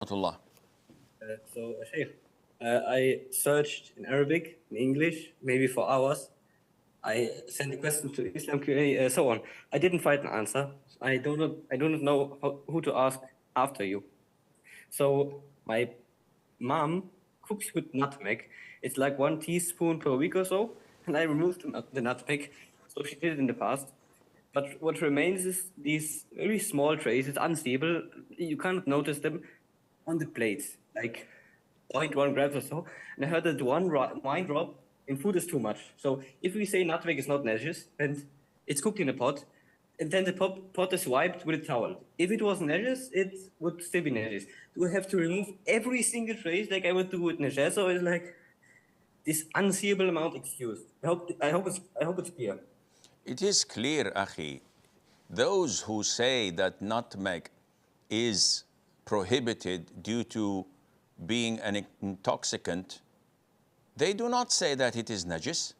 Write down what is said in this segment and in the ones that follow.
rahmatullah. Sheikh, I searched in Arabic, in English, maybe for hours. I sent a question to Islam Q&A, so on. I didn't find an answer. I do not know who to ask after you. So my mom cooks with nutmeg. It's like 1 teaspoon per week or so, and I removed the nutmeg. So she did it in the past. But what remains is these very small trays. It's unstable. You can't notice them on the plates, like 0.1 grams or so. And I heard that wine drop in food is too much. So if we say nutmeg is not najis, and it's cooked in a pot, and then the pot is wiped with a towel. If it was najis, it would still be najis. Do we have to remove every single trace like I would do with najasa, or is like this unseeable amount excused? I hope it's clear. It is clear, Akhi. Those who say that nutmeg is prohibited due to being an intoxicant, they do not say that it is najis.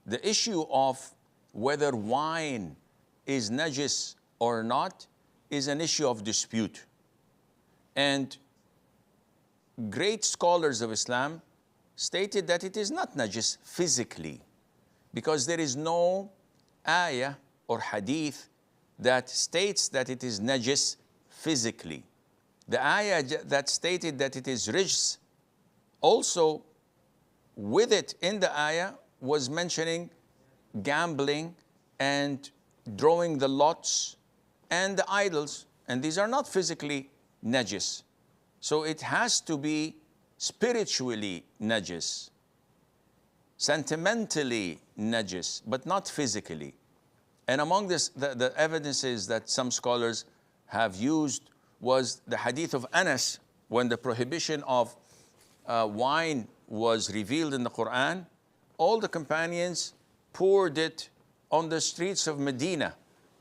The issue of whether wine is najis or not is an issue of dispute. And great scholars of Islam stated that it is not najis physically, because there is no ayah or hadith that states that it is najis physically. The ayah that stated that it is rijs, also with it in the ayah was mentioning gambling and drawing the lots and the idols, and these are not physically najis. So it has to be spiritually najis, sentimentally najis, but not physically. And among this, the evidences that some scholars have used was the hadith of Anas, when the prohibition of wine was revealed in the Quran. All the companions poured it on the streets of Medina,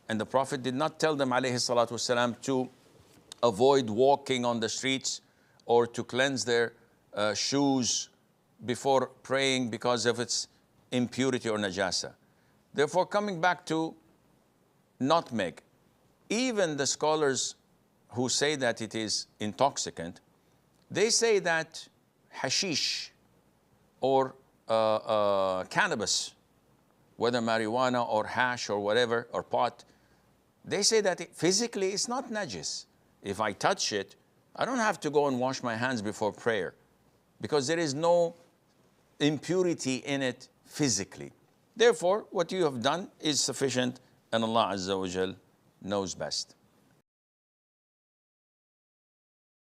and the Prophet did not tell them, alayhi salatu wasalam, to avoid walking on the streets or to cleanse their shoes before praying because of its impurity or najasa. Therefore, coming back to nutmeg, even the scholars who say that it is intoxicant, they say that hashish or cannabis, whether marijuana or hash or whatever, or pot, they say that physically it's not najis. If I touch it, I don't have to go and wash my hands before prayer, because there is no impurity in it physically. Therefore, what you have done is sufficient, and Allah Azza wa Jal knows best.